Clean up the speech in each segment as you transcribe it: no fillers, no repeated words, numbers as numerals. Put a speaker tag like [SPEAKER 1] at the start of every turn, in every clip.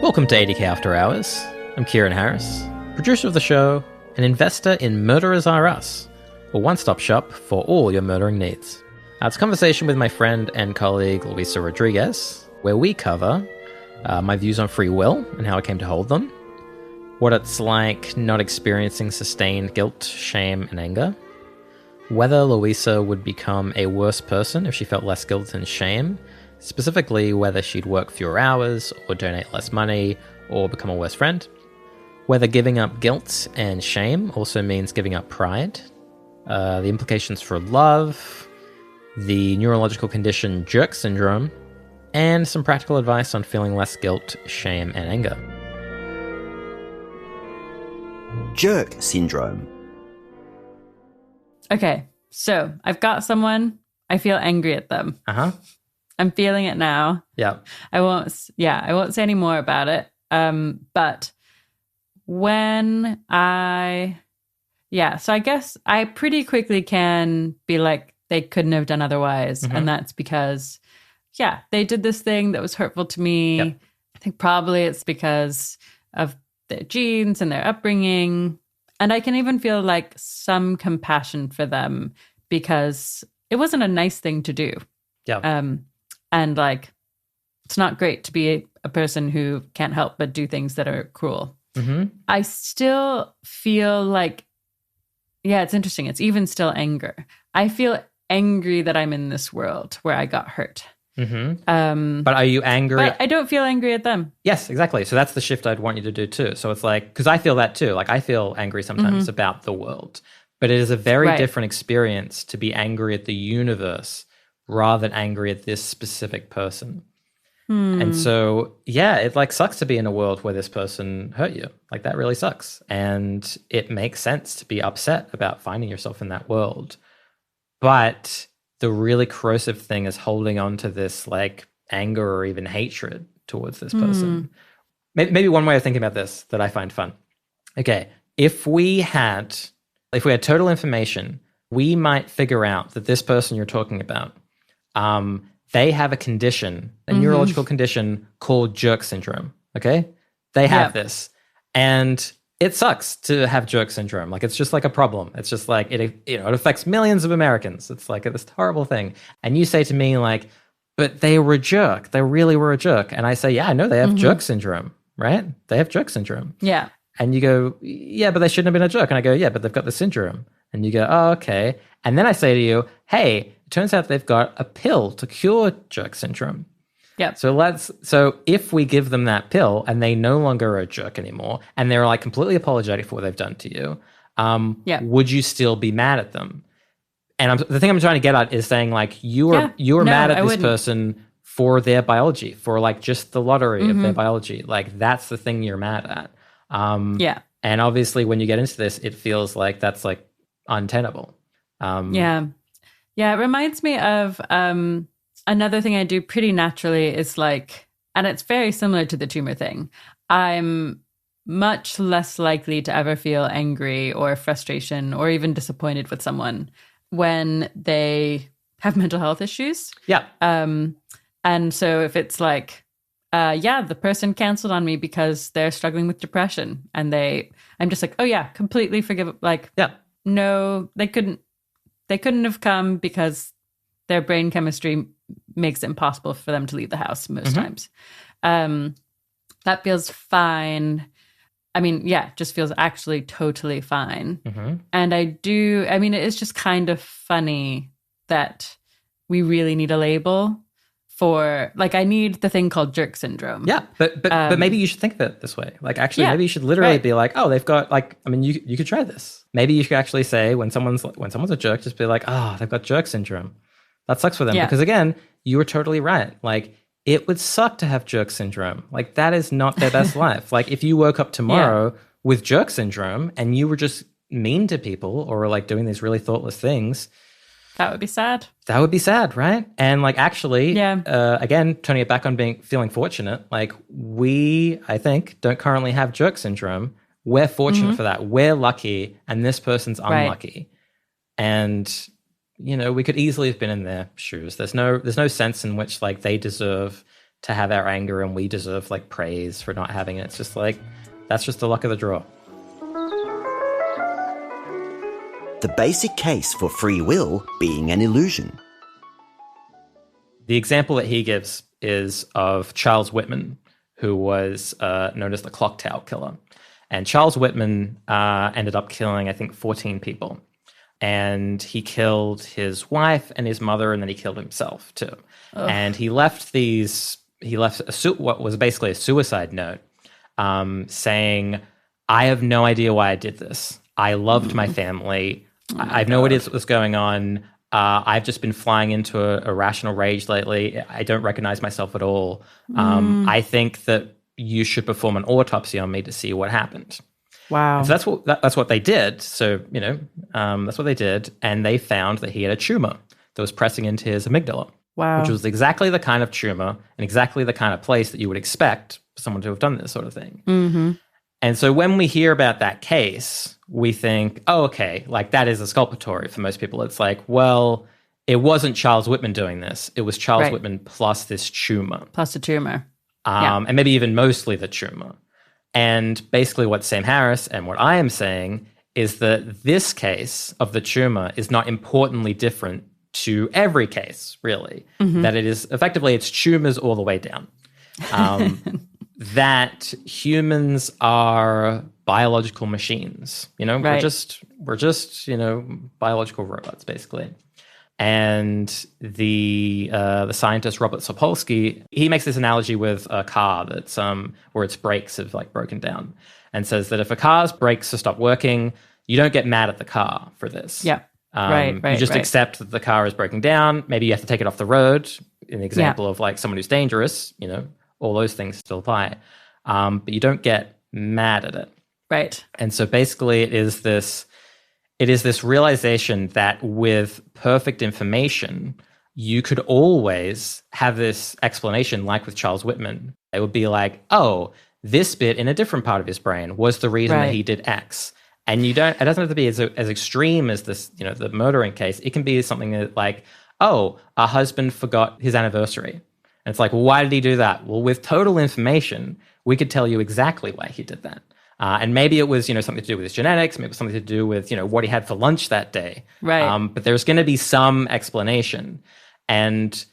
[SPEAKER 1] Welcome to 80K After Hours. I'm Kieran Harris, producer of the show, an investor in Murderers Are Us, a one-stop shop for all your murdering needs. It's a conversation with my friend and colleague Luisa Rodriguez, where we cover my views on free will and how I came to hold them, what it's like not experiencing sustained guilt, shame, and anger, whether Luisa would become a worse person if she felt less guilt and shame, specifically whether she'd work fewer hours or donate less money or become a worse friend, whether giving up guilt and shame also means giving up pride, the implications for love, the neurological condition jerk syndrome, and some practical advice on feeling less guilt, shame, and anger.
[SPEAKER 2] Jerk syndrome.
[SPEAKER 3] Okay, so I've got someone, I feel angry at them. I'm feeling it now.
[SPEAKER 1] Yeah.
[SPEAKER 3] I won't say any more about it. But when so I guess I pretty quickly can be like, they couldn't have done otherwise. And that's because, they did this thing that was hurtful to me.
[SPEAKER 1] Yep.
[SPEAKER 3] I think probably it's because of their genes and their upbringing. And I can even feel like some compassion for them because it wasn't a nice thing to do.
[SPEAKER 1] Yeah.
[SPEAKER 3] And like, it's not great to be a person who can't help but do things that are cruel. I still feel like, it's interesting. It's even still anger. I feel angry that I'm in this world where I got hurt.
[SPEAKER 1] But are you angry?
[SPEAKER 3] But I don't feel angry at them.
[SPEAKER 1] Yes, exactly. So that's the shift I'd want you to do too. So it's like, because I feel that too. Like I feel angry sometimes about the world, but it is a very different experience to be angry at the universe rather than angry at this specific person. And so, it like sucks to be in a world where this person hurt you. Like that really sucks. And it makes sense to be upset about finding yourself in that world. But the really corrosive thing is holding on to this like anger or even hatred towards this person. Maybe one way of thinking about this that I find fun. Okay, if we had total information, we might figure out that this person you're talking about, they have a condition, a neurological condition called jerk syndrome, okay? They have this. And it sucks to have jerk syndrome. Like, it's just like a problem. It's just like, it affects millions of Americans. It's like this horrible thing. And you say to me like, but they were a jerk. They really were a jerk. And I say, yeah, I know they have jerk syndrome, right? They have jerk syndrome.
[SPEAKER 3] Yeah.
[SPEAKER 1] And you go, yeah, but they shouldn't have been a jerk. And I go, yeah, but they've got the syndrome. And you go, oh, okay. And then I say to you, hey, it turns out they've got a pill to cure jerk syndrome.
[SPEAKER 3] Yeah.
[SPEAKER 1] So if we give them that pill and they no longer are a jerk anymore and they're like completely apologetic for what they've done to you, would you still be mad at them? And the thing I'm trying to get at is saying like you were mad at this person for their biology, for like just the lottery of their biology. Like that's the thing you're mad at. And obviously when you get into this, it feels like that's like untenable.
[SPEAKER 3] It reminds me of another thing I do pretty naturally is like, and it's very similar to the tumor thing. I'm much less likely to ever feel angry or frustration or even disappointed with someone when they have mental health issues.
[SPEAKER 1] Yeah.
[SPEAKER 3] And so if it's like, the person canceled on me because they're struggling with depression and I'm just like, oh yeah, completely forgive. Like, no, they couldn't have come because their brain chemistry makes it impossible for them to leave the house most times. That feels fine. I mean, just feels actually totally fine. And it is just kind of funny that we really need a label for, like, I need the thing called jerk syndrome.
[SPEAKER 1] Yeah, but maybe you should think of it this way. Like, actually, maybe you should literally be like, oh, they've got, like, I mean, you could try this. Maybe you could actually say when someone's a jerk, just be like, oh, they've got jerk syndrome. That sucks for them. Because again, you were totally right. Like, it would suck to have jerk syndrome. Like, that is not their best life. Like, if you woke up tomorrow with jerk syndrome and you were just mean to people or like doing these really thoughtless things,
[SPEAKER 3] that would be sad.
[SPEAKER 1] That would be sad, right? And like, actually, again, turning it back on feeling fortunate, like we, I think, don't currently have jerk syndrome. We're fortunate for that. We're lucky, and this person's unlucky. And, you know, we could easily have been in their shoes. There's no sense in which like they deserve to have our anger and we deserve like praise for not having it. It's just like, that's just the luck of the draw.
[SPEAKER 2] The basic case for free will being an illusion.
[SPEAKER 1] The example that he gives is of Charles Whitman, who was known as the clock tower killer. And Charles Whitman ended up killing, I think, 14 people. And he killed his wife and his mother, and then he killed himself too. Ugh. And he left what was basically a suicide note saying, I have no idea why I did this. I loved my family. I have no idea what was going on. I've just been flying into a irrational rage lately. I don't recognize myself at all. I think that you should perform an autopsy on me to see what happened.
[SPEAKER 3] Wow.
[SPEAKER 1] And so that's what they did. So, that's what they did. And they found that he had a tumor that was pressing into his amygdala.
[SPEAKER 3] Wow.
[SPEAKER 1] Which was exactly the kind of tumor and exactly the kind of place that you would expect someone to have done this sort of thing.
[SPEAKER 3] Mm-hmm.
[SPEAKER 1] And so when we hear about that case, we think, oh, okay, like that is exculpatory for most people. It's like, well, it wasn't Charles Whitman doing this. It was Charles Whitman plus this tumor.
[SPEAKER 3] Plus the tumor.
[SPEAKER 1] And maybe even mostly the tumor. And basically what Sam Harris and what I am saying is that this case of the tumor is not importantly different to every case, really. Mm-hmm. That it is effectively, it's tumors all the way down. That humans are biological machines. We're just biological robots, basically. And the scientist Robert Sapolsky, he makes this analogy with a car that's where its brakes have like broken down, and says that if a car's brakes stop working, you don't get mad at the car for this.
[SPEAKER 3] Yeah.
[SPEAKER 1] You just accept that the car is breaking down. Maybe you have to take it off the road. In the example of like someone who's dangerous, all those things still apply. But you don't get mad at it.
[SPEAKER 3] Right.
[SPEAKER 1] And so basically it is this realization that with perfect information, you could always have this explanation, like with Charles Whitman. It would be like, oh, this bit in a different part of his brain was the reason that he did X. And it doesn't have to be as extreme as this, the murdering case. It can be something that like, oh, a husband forgot his anniversary. And it's like, well, why did he do that? Well, with total information, we could tell you exactly why he did that. And maybe it was, something to do with his genetics. Maybe it was something to do with, what he had for lunch that day.
[SPEAKER 3] Right.
[SPEAKER 1] But there's going to be some explanation. And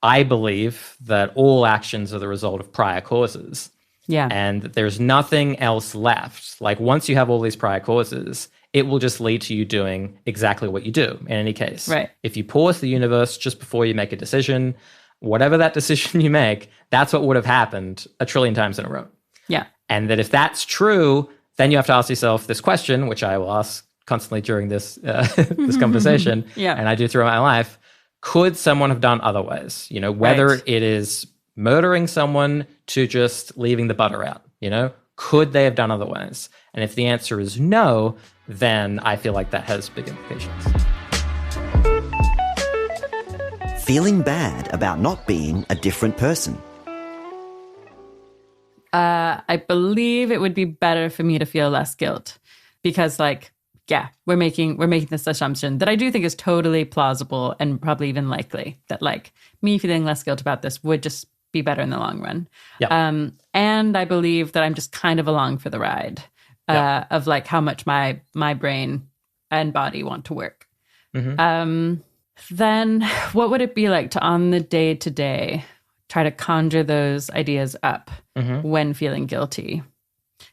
[SPEAKER 1] I believe that all actions are the result of prior causes.
[SPEAKER 3] Yeah.
[SPEAKER 1] And that there's nothing else left. Like once you have all these prior causes, it will just lead to you doing exactly what you do in any case.
[SPEAKER 3] Right.
[SPEAKER 1] If you pause the universe just before you make a decision, whatever that decision you make, that's what would have happened a trillion times in a row.
[SPEAKER 3] Yeah.
[SPEAKER 1] And that if that's true, then you have to ask yourself this question, which I will ask constantly during this this conversation, and I do throughout my life: could someone have done otherwise? Whether it is murdering someone to just leaving the butter out. Could they have done otherwise? And if the answer is no, then I feel like that has big implications.
[SPEAKER 2] Feeling bad about not being a different person.
[SPEAKER 3] I believe it would be better for me to feel less guilt because we're making this assumption that I do think is totally plausible and probably even likely that me feeling less guilt about this would just be better in the long run.
[SPEAKER 1] Yeah.
[SPEAKER 3] And I believe that I'm just kind of along for the ride of how much my brain and body want to work. Mm-hmm. Then what would it be like to on the day-to-day try to conjure those ideas up when feeling guilty?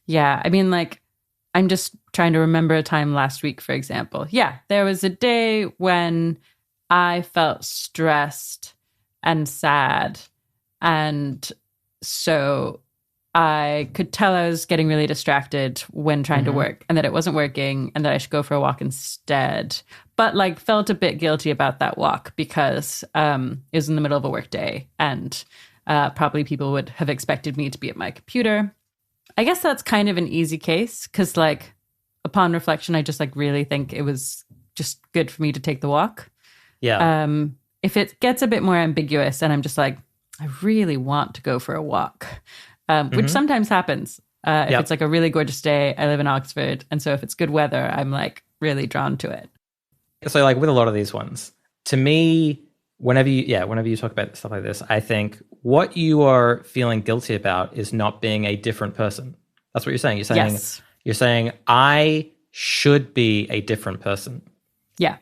[SPEAKER 3] Yeah, I mean, I'm just trying to remember a time last week, for example. Yeah, there was a day when I felt stressed and sad. And so I could tell I was getting really distracted when trying to work and that it wasn't working and that I should go for a walk instead. But felt a bit guilty about that walk because it was in the middle of a work day and probably people would have expected me to be at my computer. I guess that's kind of an easy case because upon reflection, I just really think it was just good for me to take the walk.
[SPEAKER 1] Yeah.
[SPEAKER 3] If it gets a bit more ambiguous and I'm just I really want to go for a walk, which sometimes happens. If it's a really gorgeous day, I live in Oxford. And so if it's good weather, I'm really drawn to it.
[SPEAKER 1] So with a lot of these ones, to me, whenever you talk about stuff like this, I think what you are feeling guilty about is not being a different person. That's what you're saying. You're saying I should be a different person.
[SPEAKER 3] Yeah.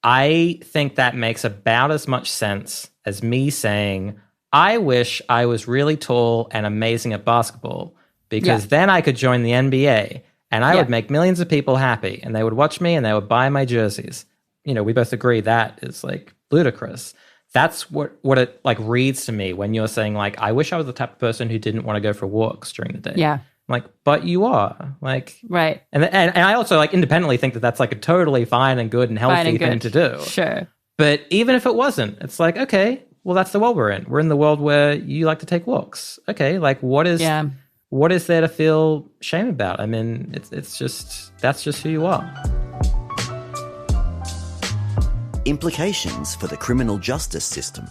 [SPEAKER 1] I think that makes about as much sense as me saying, I wish I was really tall and amazing at basketball, because then I could join the NBA and I would make millions of people happy and they would watch me and they would buy my jerseys. You know, we both agree that is like ludicrous. That's what it like reads to me when you're saying like, I wish I was the type of person who didn't want to go for walks during the day.
[SPEAKER 3] Yeah.
[SPEAKER 1] Like, but you are like,
[SPEAKER 3] right.
[SPEAKER 1] And I also like independently think that that's like a totally fine and good and healthy thing to do.
[SPEAKER 3] Sure.
[SPEAKER 1] But even if it wasn't, it's like, okay, well, that's the world we're in. We're in the world where you like to take walks. Okay. Like what is there to feel shame about? I mean, it's just, that's just who you are.
[SPEAKER 2] Implications for the criminal justice system.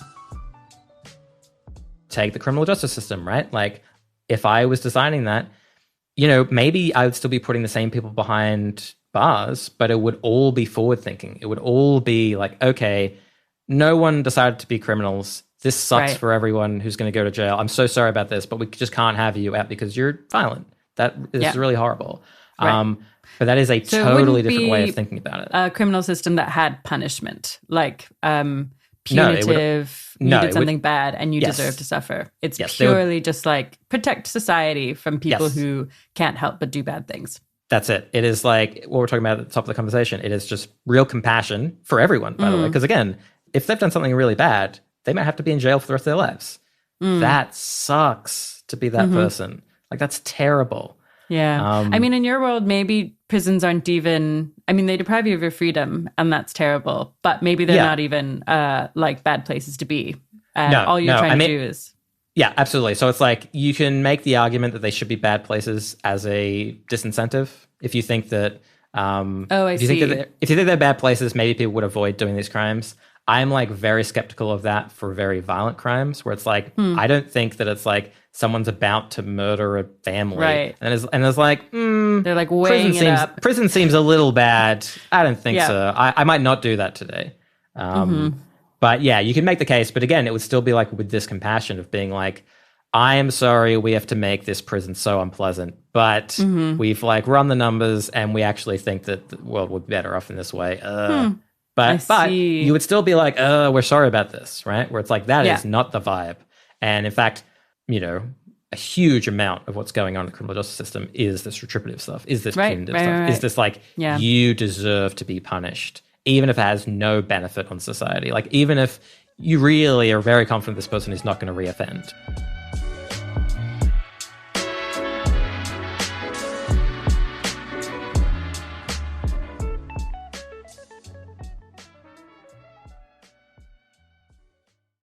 [SPEAKER 1] Take the criminal justice system, right? Like if I was designing that, you know, maybe I would still be putting the same people behind bars, but it would all be forward thinking. It would all be like, okay, no one decided to be criminals. This sucks for everyone who's going to go to jail. I'm so sorry about this, but we just can't have you out because you're violent. That is really horrible. Right. But that is a totally different way of thinking about it.
[SPEAKER 3] A criminal system that had punishment, like punitive, you did something bad and you deserve to suffer. It's purely just like protect society from people who can't help but do bad things.
[SPEAKER 1] That's it. It is like what we're talking about at the top of the conversation. It is just real compassion for everyone, by the way. Because again, if they've done something really bad, they might have to be in jail for the rest of their lives. That sucks to be that person. Like that's terrible.
[SPEAKER 3] Yeah. I mean, in your world, maybe prisons aren't even, I mean, they deprive you of your freedom and that's terrible, but maybe they're not even like bad places to be. All you're trying to do is.
[SPEAKER 1] Yeah, absolutely. So it's like you can make the argument that they should be bad places as a disincentive. If you think that, if you think they're bad places, maybe people would avoid doing these crimes. I'm like very skeptical of that for very violent crimes where it's like, I don't think that it's like someone's about to murder a family. Right. And it's like,
[SPEAKER 3] they're like weighing it up.
[SPEAKER 1] Prison seems a little bad. I don't think so. I might not do that today. But yeah, you can make the case. But again, it would still be like with this compassion of being like, I am sorry we have to make this prison so unpleasant, but we've like run the numbers and we actually think that the world would be better off in this way. But you would still be like, we're sorry about this, right? Where it's like, that is not the vibe. And in fact, you know, a huge amount of what's going on in the criminal justice system is this retributive stuff, is this punitive stuff, is this like, you deserve to be punished, even if it has no benefit on society. Like, even if you really are very confident this person is not going to reoffend.